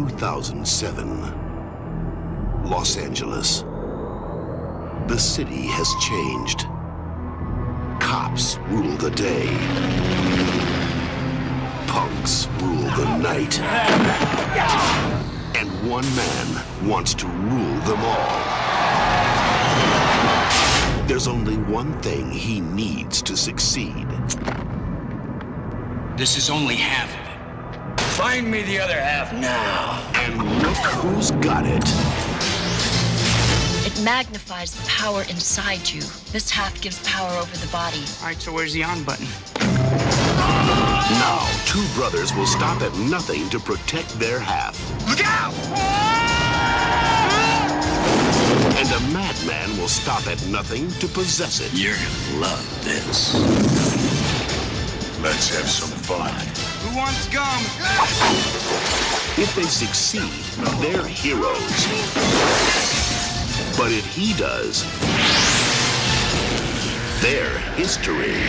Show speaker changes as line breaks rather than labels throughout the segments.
2007, Los Angeles. The city has changed. Cops rule the day. Punks rule the night. And one man wants to rule them all. There's only one thing he needs to succeed.
This is only half of it. Find me the other half now.
And look who's got it.
It magnifies the power inside you. This half gives power over the body.
All right, so where's the on button?
Now, two brothers will stop at nothing to protect their half.
Look out!
And a madman will stop at nothing to possess it.
You're gonna love this.
Let's have some fun.
Who wants gum?
If they succeed, they're heroes. But if he does, they're history.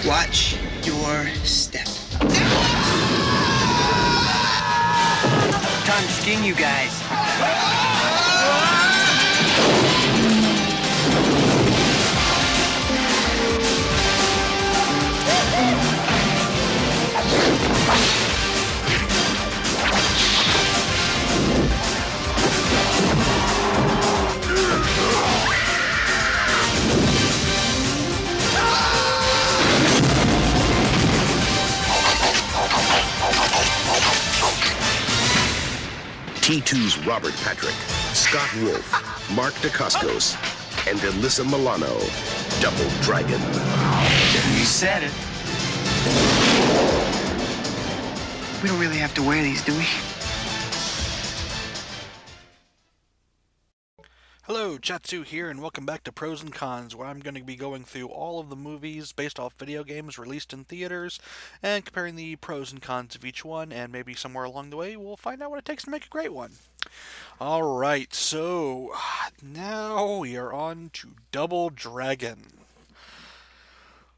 Watch your step. Time to skin you guys.
T2's Robert Patrick, Scott Wolf, Mark Dacascos, and Alyssa Milano. Double Dragon.
You said it. We don't really have to wear these, do we?
Hello, Chatsu here, and welcome back to Pros and Cons, where I'm going to be going through all of the movies based off video games released in theaters, and comparing the pros and cons of each one, and maybe somewhere along the way we'll find out what it takes to make a great one. Alright, so now we are on to Double Dragon.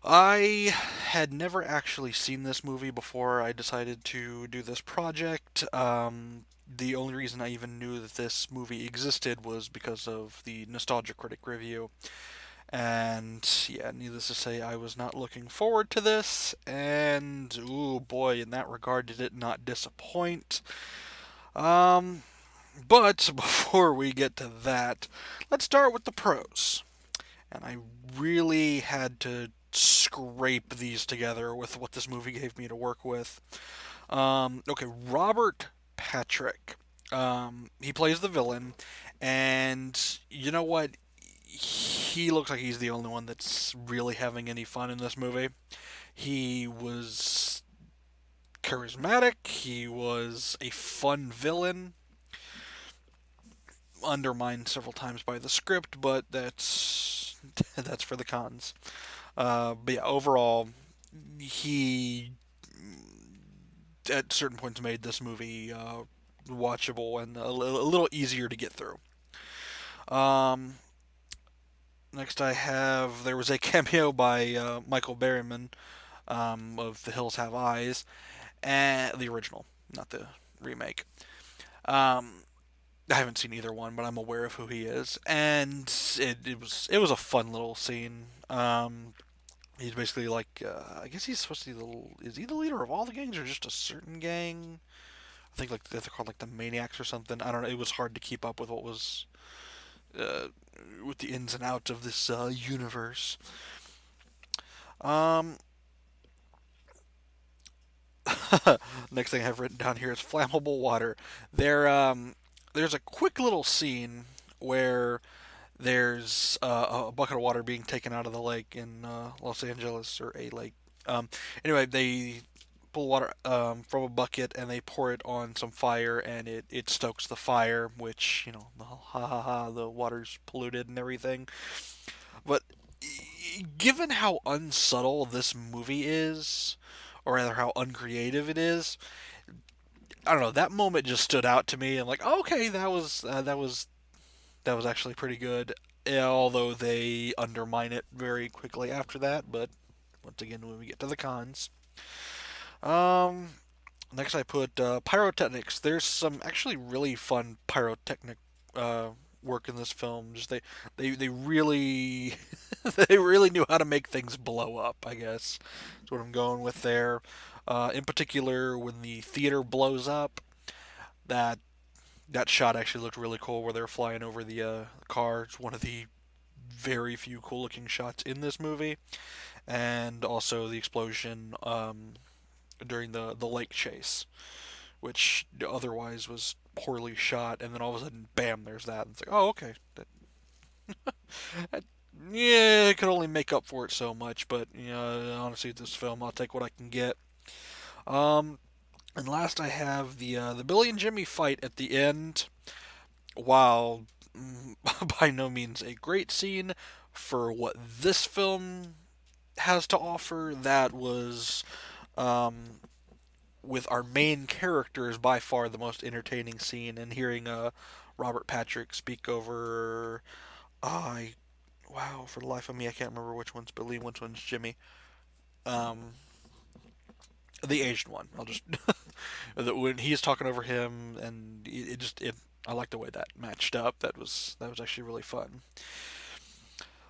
I had never actually seen this movie before I decided to do this project. The only reason I even knew that this movie existed was because of the Nostalgia Critic review. And yeah, needless to say, I was not looking forward to this, and ooh boy, in that regard did it not disappoint. But before we get to that, let's start with the pros. And I really had to scrape these together with what this movie gave me to work with. Okay, Robert Patrick. He plays the villain, and you know what? He looks like he's the only one that's really having any fun in this movie. He was charismatic. He was a fun villain. Undermined several times by the script, but that's for the cons. But yeah, overall, he at certain points made this movie watchable and a little easier to get through. Next there was a cameo by Michael Berryman of The Hills Have Eyes, and the original, not the remake. I haven't seen either one, but I'm aware of who he is, and it was a fun little scene. He's basically like, I guess he's supposed to be is he the leader of all the gangs or just a certain gang? I think like they're called like the Maniacs or something. I don't know. It was hard to keep up with what was, with the ins and outs of this universe. Next thing I have written down here is flammable water. There's a quick little scene where there's a bucket of water being taken out of the lake in Los Angeles, or a lake. Anyway, they pull water from a bucket and they pour it on some fire, and it stokes the fire, which, the water's polluted and everything. But given how unsubtle this movie is, or rather how uncreative it is, I don't know, that moment just stood out to me. I'm like, okay, that was actually pretty good, although they undermine it very quickly after that. But once again, when we get to the cons, Next, I put pyrotechnics. There's some actually really fun pyrotechnic uh, work in this film. Just they really they really knew how to make things blow up. I guess that's what I'm going with there. In particular, when the theater blows up, that that shot actually looked really cool, where they're flying over the car. It's one of the very few cool looking shots in this movie, and also the explosion during the lake chase, which otherwise was poorly shot, and then all of a sudden, bam, there's that. And it's like, oh, okay. That, yeah, it could only make up for it so much, but honestly, this film, I'll take what I can get. Um, and last, I have the Billy and Jimmy fight at the end. While by no means a great scene for what this film has to offer, that was um, with our main characters by far the most entertaining scene, and hearing Robert Patrick speak over I wow, for the life of me I can't remember which one's Billy, which one's Jimmy. Um the Asian one. I'll just when he's talking over him, and it just it I like the way that matched up. That was actually really fun.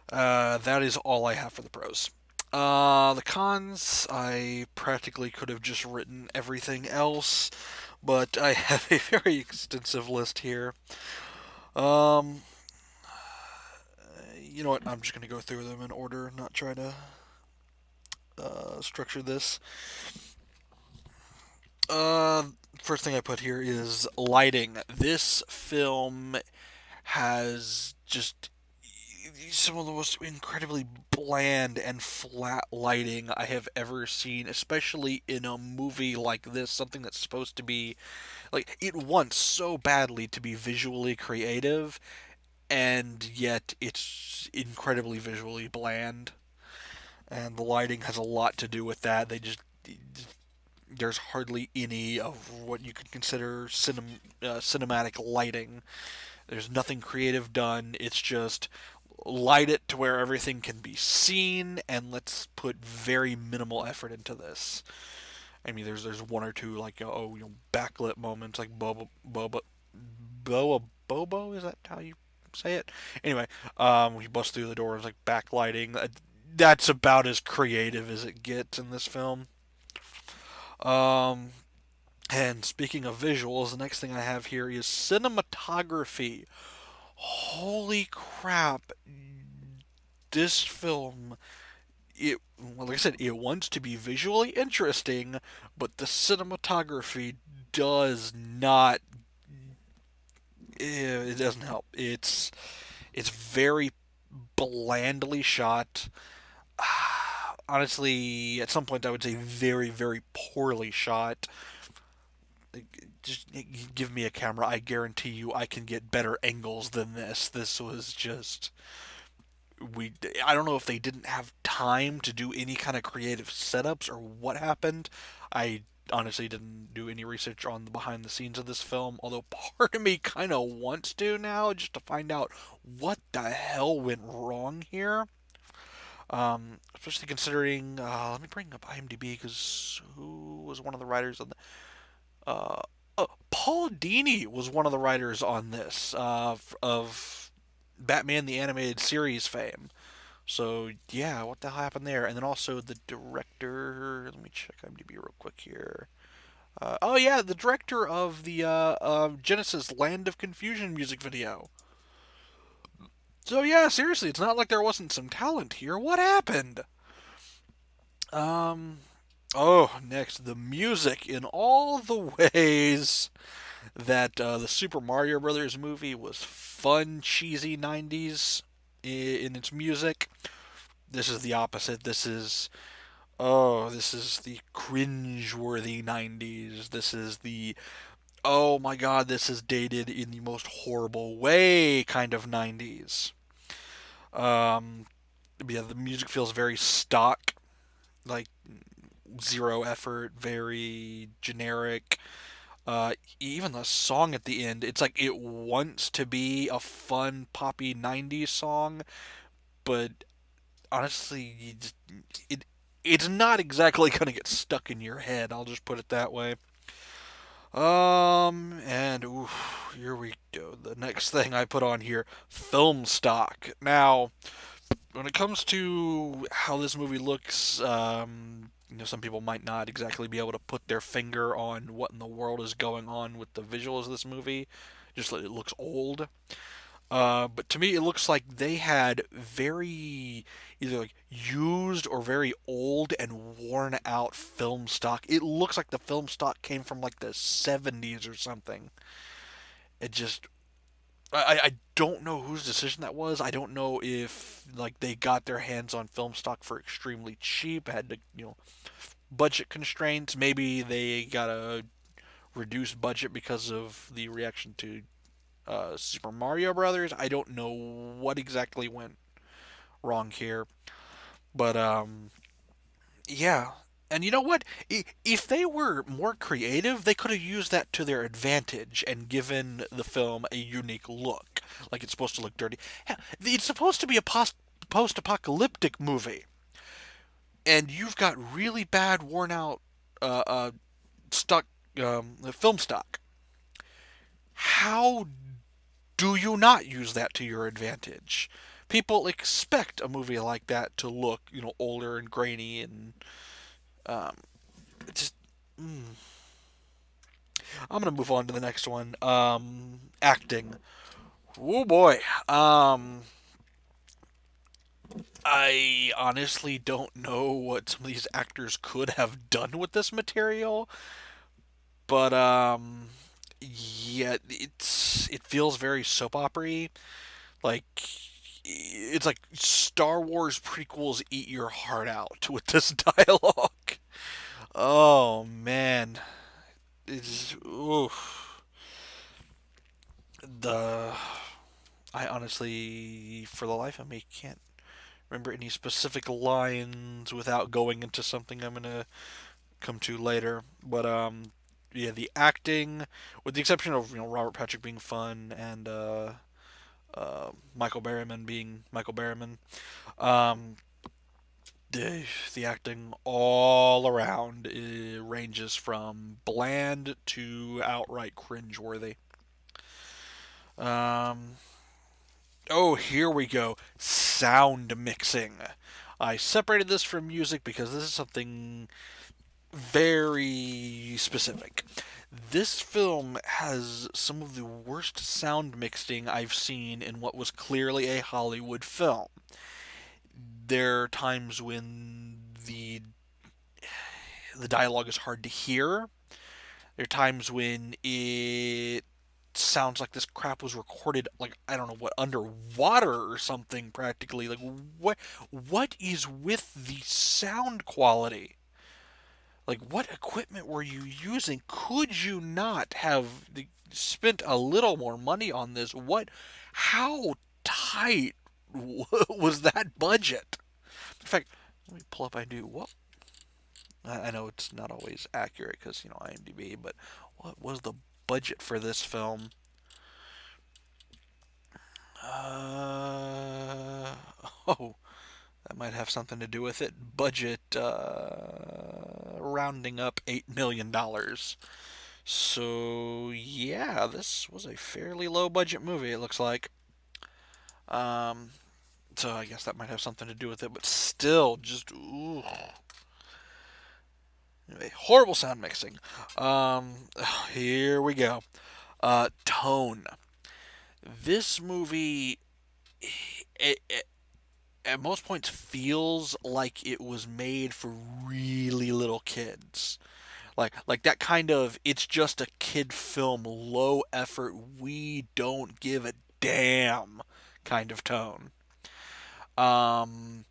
That is all I have for the pros. The cons, I practically could have just written everything else, but I have a very extensive list here. Um, you know what? I'm just gonna go through them in order, not try to structure this. Uh, First thing I put here is lighting. This film has just some of the most incredibly bland and flat lighting I have ever seen, especially in a movie like this, something that's supposed to be like it wants so badly to be visually creative, and yet it's incredibly visually bland. And the lighting has a lot to do with that. There's hardly any of what you could consider cinematic lighting. There's nothing creative done. It's just light it to where everything can be seen, and let's put very minimal effort into this. I mean, there's one or two like backlit moments, like Bobo, is that how you say it? Anyway, he busts through the doors like backlighting. That's about as creative as it gets in this film. Um, and speaking of visuals, the next thing I have here is cinematography. Holy crap! This film, it well, like I said, it wants to be visually interesting, but the cinematography does not. It doesn't help. It's very blandly shot. Honestly, at some point, I would say very, very poorly shot. Just give me a camera. I guarantee you, I can get better angles than this. This was just we. I don't know if they didn't have time to do any kind of creative setups or what happened. I honestly didn't do any research on the behind the scenes of this film, although part of me kind of wants to now, just to find out what the hell went wrong here. Especially considering, let me bring up IMDb, because who was one of the writers on the Paul Dini was one of the writers on this of Batman the Animated Series fame. So yeah, what the hell happened there? And then also the director. Let me check IMDb real quick here. Oh yeah, the director of the Genesis Land of Confusion music video. So yeah, seriously, it's not like there wasn't some talent here. What happened? Um. Oh, next the music in all the ways that the Super Mario Brothers movie was fun, cheesy '90s in its music. This is the opposite. This is the cringe-worthy '90s. This is the oh my god, this is dated in the most horrible way kind of '90s. Um, yeah, the music feels very stock, like zero effort, very generic. Even the song at the end, it's like it wants to be a fun poppy '90s song, but honestly, it it's not exactly gonna get stuck in your head. I'll just put it that way. And here we go. The next thing I put on here, film stock. Now, when it comes to how this movie looks, some people might not exactly be able to put their finger on what in the world is going on with the visuals of this movie. Just like it looks old. But to me, it looks like they had very either like used or very old and worn out film stock. It looks like the film stock came from like the 70s or something. It just I don't know whose decision that was. I don't know if like they got their hands on film stock for extremely cheap, had to, budget constraints. Maybe they got a reduced budget because of the reaction to Super Mario Brothers. I don't know what exactly went wrong here, but yeah. And you know what? If they were more creative, they could have used that to their advantage and given the film a unique look. Like it's supposed to look dirty. Hell, it's supposed to be a post-apocalyptic movie, and you've got really bad, worn-out, stuck film stock. How do you not use that to your advantage? People expect a movie like that to look, older and grainy and um, just. I'm gonna move on to the next one. Acting. Oh boy. I honestly don't know what some of these actors could have done with this material, but yeah, it feels very soap opera-y. Like it's like Star Wars prequels eat your heart out with this dialogue. Oh man, it's oof. The I honestly, for the life of me, can't remember any specific lines without going into something I'm gonna come to later. But yeah, the acting, with the exception of Robert Patrick being fun and Michael Berryman being Michael Berryman, um, the acting all around ranges from bland to outright cringeworthy. Um, oh, here we go. Sound mixing. I separated this from music because this is something very specific. This film has some of the worst sound mixing I've seen in what was clearly a Hollywood film. There are times when the dialogue is hard to hear. There are times when it sounds like this crap was recorded like I don't know what underwater or something practically. Like what is with the sound quality? Like what equipment were you using? Could you not have spent a little more money on this? How tight was that budget? In fact, let me pull up. I do what? I know it's not always accurate because IMDb, but what was the budget for this film? Uh, oh, that might have something to do with it. Budget, rounding up $8 million. So yeah, this was a fairly low budget movie. It looks like. Um, so I guess that might have something to do with it, but still, just ooh. Anyway, horrible sound mixing. Here we go. Tone. This movie, it at most points feels like it was made for really little kids. Like that kind of it's just a kid film, low effort, we don't give a damn kind of tone. Um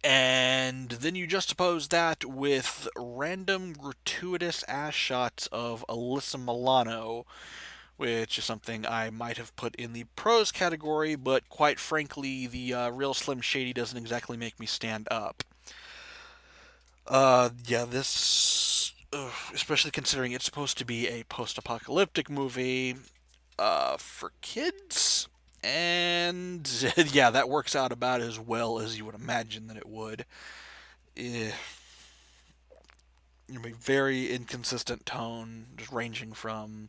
and then you juxtapose that with random gratuitous ass shots of Alyssa Milano, which is something I might have put in the pros category, but quite frankly, the real Slim Shady doesn't exactly make me stand up. Yeah, this, especially considering it's supposed to be a post-apocalyptic movie, for kids, and yeah, that works out about as well as you would imagine that it would. Eh, a very inconsistent tone, just ranging from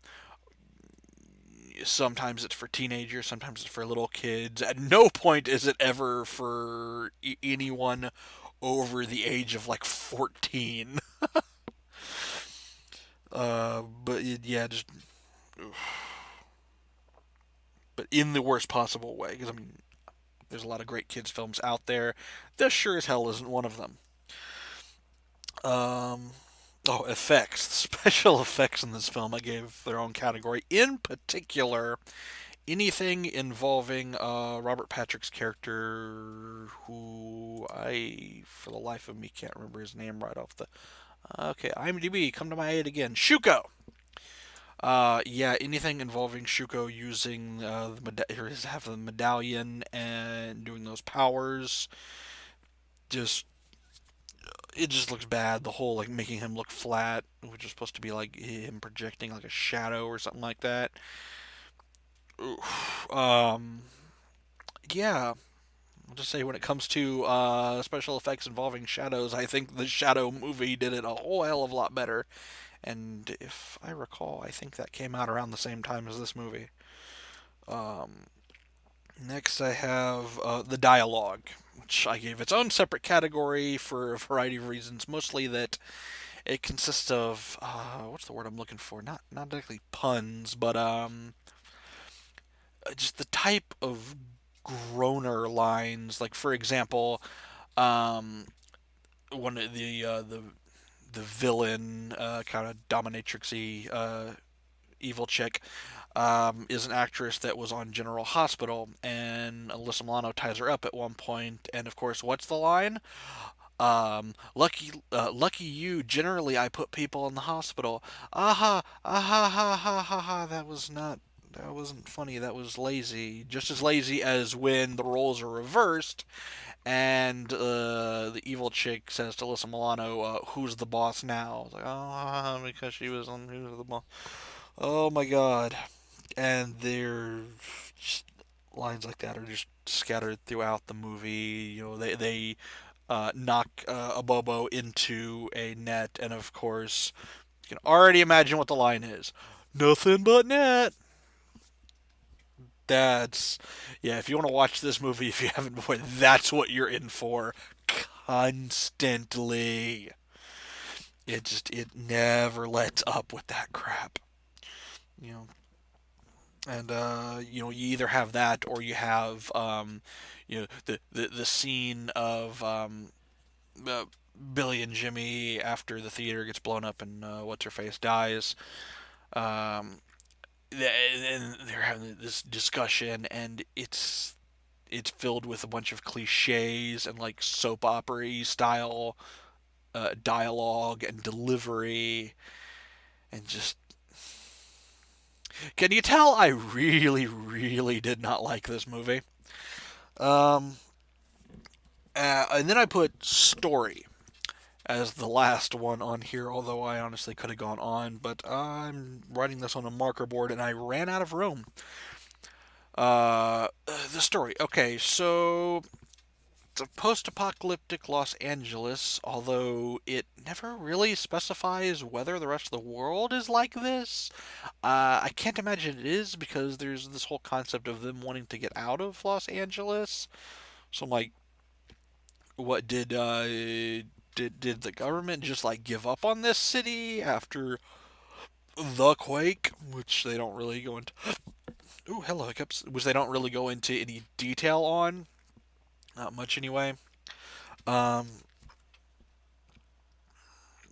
sometimes it's for teenagers, sometimes it's for little kids. At no point is it ever for anyone over the age of like 14. But yeah, just but in the worst possible way. Because I mean, there's a lot of great kids films out there. This sure as hell isn't one of them. Um, oh, effects. Special effects in this film I gave their own category. In particular, anything involving Robert Patrick's character, who I, for the life of me, can't remember his name right off the. Okay, IMDb, come to my aid again. Shuko. Yeah, anything involving Shuko using have the medallion and doing those powers, just it just looks bad. The whole like making him look flat, which is supposed to be like him projecting like a shadow or something like that. Oof. Yeah, I'll just say when it comes to special effects involving shadows, I think the Shadow movie did it a whole hell of a lot better. And if I recall, I think that came out around the same time as this movie. Next, I have the dialogue, which I gave its own separate category for a variety of reasons. Mostly that it consists of what's the word I'm looking for? Not exactly puns, but just the type of groaner lines. Like for example, um, one of the villain kind of dominatrixy evil chick is an actress that was on General Hospital, and Alyssa Milano ties her up at one point. And of course, what's the line? Lucky you. Generally, I put people in the hospital. Aha, aha, ha, ha, ha, ha. That was not. That wasn't funny. That was lazy. Just as lazy as when the roles are reversed, and the evil chick says to Alyssa Milano, "Who's the boss now?" It's like, oh, because she was on Who's the Boss. Oh my god. And they're just, lines like that are just scattered throughout the movie. They knock a Bobo into a net, and of course, you can already imagine what the line is. Nothing but net. That's yeah. If you want to watch this movie, if you haven't before, that's what you're in for constantly. It never lets up with that crap. You know, and you either have that or you have the scene of uh, Billy and Jimmy after the theater gets blown up and what's her face dies. Um, and they're having this discussion, and it's filled with a bunch of cliches and like soap opera style dialogue and delivery, and just can you tell I really, really did not like this movie? Um, and then I put story as the last one on here, although I honestly could have gone on, but I'm writing this on a marker board and I ran out of room. The story. Okay, so it's a post apocalyptic Los Angeles, although it never really specifies whether the rest of the world is like this. I can't imagine it is because there's this whole concept of them wanting to get out of Los Angeles. So I'm like, what did the government just like give up on this city after the quake, which they don't really go into? Ooh, hello hiccups. Which they don't really go into any detail on. Not much anyway. Um,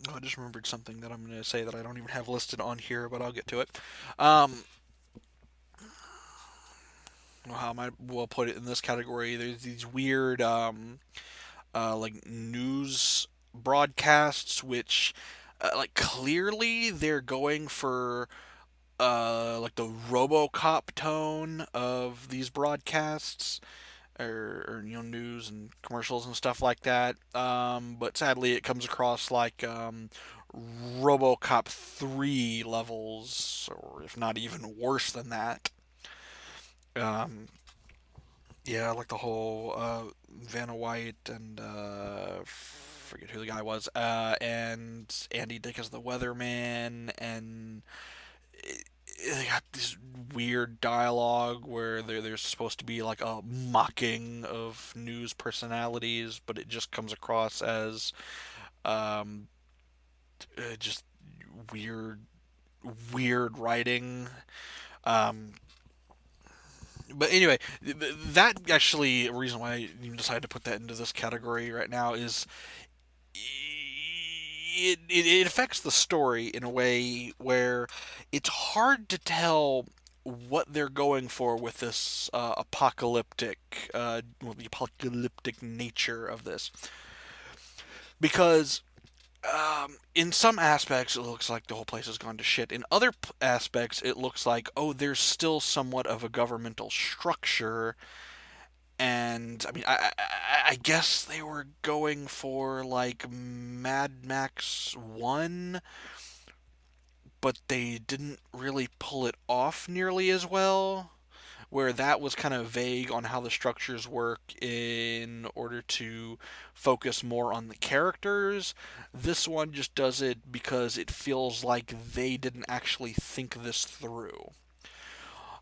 oh, I just remembered something that I'm going to say that I don't even have listed on here, but I'll get to it. Um, how I might well put it in this category. There's these weird like news broadcasts, which like clearly they're going for like the RoboCop tone of these broadcasts, or news and commercials and stuff like that. But sadly, it comes across like RoboCop 3 levels, or if not even worse than that. Um, yeah, like the whole Vanna White and forget who the guy was, and Andy Dick as the weatherman, and they got this weird dialogue where there's supposed to be like a mocking of news personalities, but it just comes across as um, just weird, weird writing. Um, but anyway, that actually a reason why I even decided to put that into this category right now is it affects the story in a way where it's hard to tell what they're going for with this the apocalyptic nature of this, because in some aspects it looks like the whole place has gone to shit. In other aspects, it looks like, oh, there's still somewhat of a governmental structure. And I mean, I guess they were going for like Mad Max 1, but they didn't really pull it off nearly as well. Where that was kind of vague on how the structures work in order to focus more on the characters. This one just does it because it feels like they didn't actually think this through.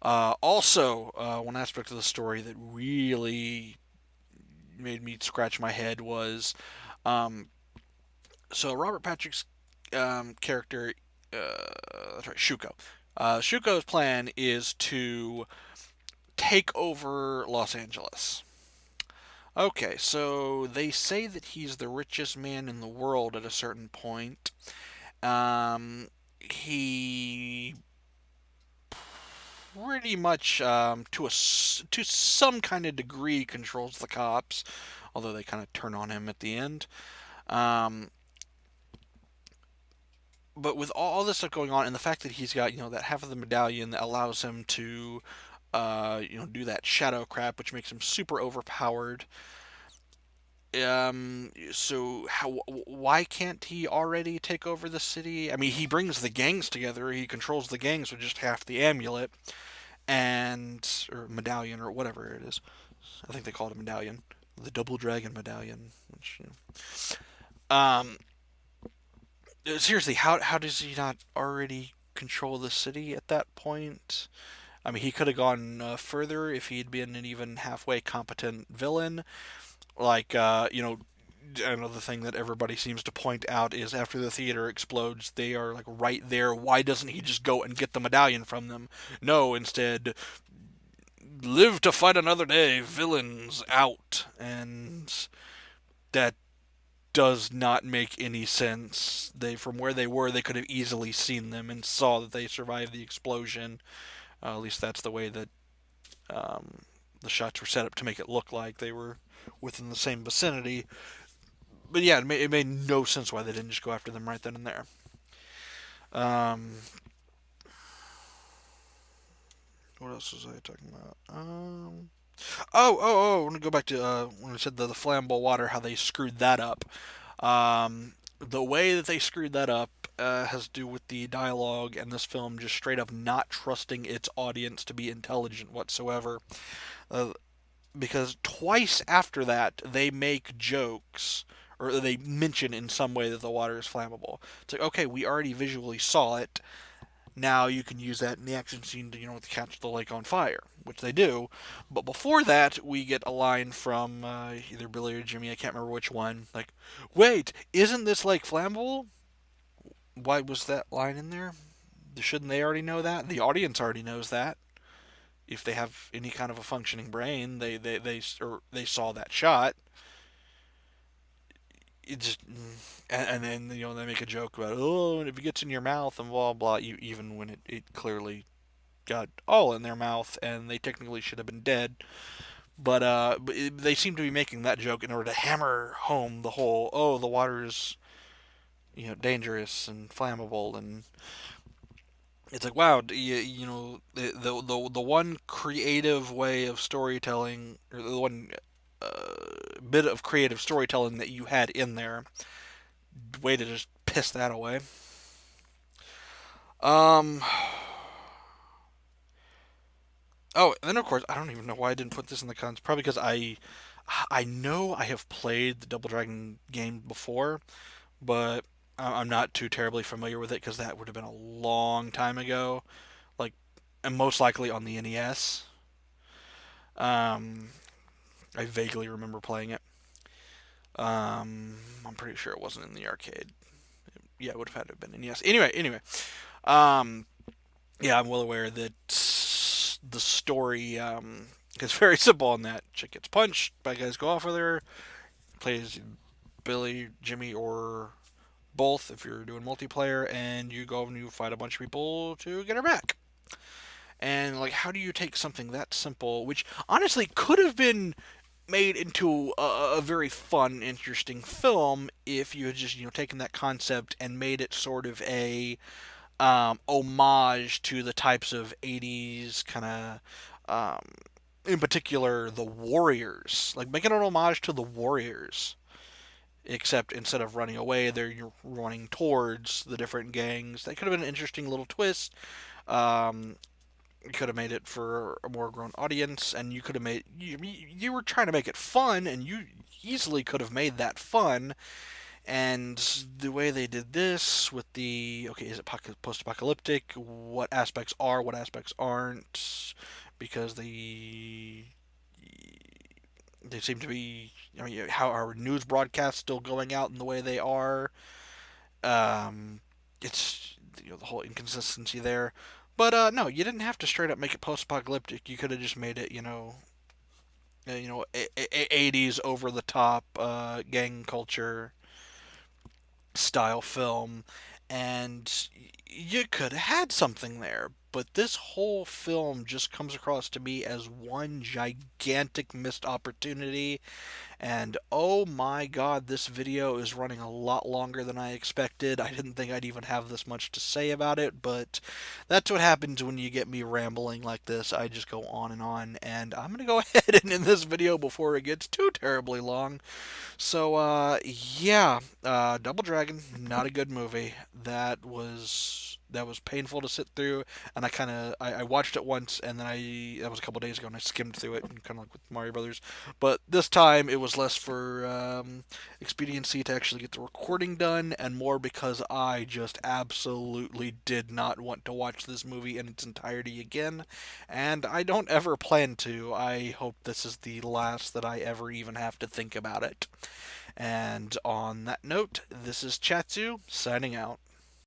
One aspect of the story that really made me scratch my head was um, so Robert Patrick's character, that's right, Shuko. Shuko's plan is to take over Los Angeles. Okay, so they say that he's the richest man in the world at a certain point. He pretty much, to some kind of degree, controls the cops, although they kind of turn on him at the end. Um, but with all this stuff going on, and the fact that he's got that half of the medallion that allows him to, do that shadow crap, which makes him super overpowered. So why can't he already take over the city? I mean, he brings the gangs together. He controls the gangs with just half the amulet and or medallion or whatever it is. I think they call it a medallion, the double dragon medallion. Which, um, seriously, how does he not already control the city at that point? I mean, he could have gone further if he'd been an even halfway competent villain. Like, another thing that everybody seems to point out is after the theater explodes, they are like right there. Why doesn't he just go and get the medallion from them? No, instead, live to fight another day, villains out. And that does not make any sense. From where they were, they could have easily seen them and saw that they survived the explosion. At least that's the way that the shots were set up to make it look like they were within the same vicinity. But yeah, it made no sense why they didn't just go after them right then and there. What else was I talking about? I want to go back to when I said the flammable water, how they screwed that up. The way that they screwed that up has to do with the dialogue and this film just straight up not trusting its audience to be intelligent whatsoever. Because twice after that, they make jokes or they mention in some way that the water is flammable. It's like, okay, we already visually saw it. Now you can use that in the action scene to, to catch the lake on fire, which they do. But before that, we get a line from either Billy or Jimmy, I can't remember which one, like, wait, isn't this lake flammable? Why was that line in there? Shouldn't they already know that? The audience already knows that. If they have any kind of a functioning brain, they saw that shot. It just and then they make a joke about, oh, and if it gets in your mouth and blah blah. Even when it clearly got all in their mouth and they technically should have been dead. But they seem to be making that joke in order to hammer home the whole, oh, the water is dangerous and flammable. And it's like, wow, the one creative way of storytelling, or the one bit of creative storytelling that you had in there, way to just piss that away. Um. Oh, and then of course I don't even know why I didn't put this in the cons. Probably because I I know I have played the Double Dragon game before, but I'm not too terribly familiar with it because that would have been a long time ago. Like, and most likely on the NES. Um, I vaguely remember playing it. I'm pretty sure it wasn't in the arcade. Yeah, it would have had to have been in NES. Anyway. Um, yeah, I'm well aware that the story is very simple in that chick gets punched, bad guys go off with her, plays Billy, Jimmy, or both if you're doing multiplayer, and you go and you fight a bunch of people to get her back. And like, how do you take something that simple, which honestly could have been made into a very fun, interesting film if you had just taken that concept and made it sort of a homage to the types of '80s kind of, in particular, the Warriors, like making an homage to the Warriors. Except instead of running away, you're running towards the different gangs. That could have been an interesting little twist. Um, you could have made it for a more grown audience, and you could have made you were trying to make it fun, and you easily could have made that fun. And the way they did this with the okay, is it post-apocalyptic? What aspects are, what aspects aren't? Because they seem to be. I mean, how are news broadcasts still going out in the way they are? It's the whole inconsistency there. But no, you didn't have to straight up make it post-apocalyptic. You could have just made it, 80s over the top gang culture style film, and you could have had something there. But this whole film just comes across to me as one gigantic missed opportunity. And oh my god, this video is running a lot longer than I expected. I didn't think I'd even have this much to say about it, but that's what happens when you get me rambling like this. I just go on, and I'm going to go ahead and end this video before it gets too terribly long. So, yeah, Double Dragon, not a good movie. That was painful to sit through, and I watched it once, and then that was a couple days ago, and I skimmed through it, kind of like with Mario Brothers. But this time it was less for expediency to actually get the recording done, and more because I just absolutely did not want to watch this movie in its entirety again, and I don't ever plan to. I hope this is the last that I ever even have to think about it. And on that note, this is Chatsu signing out.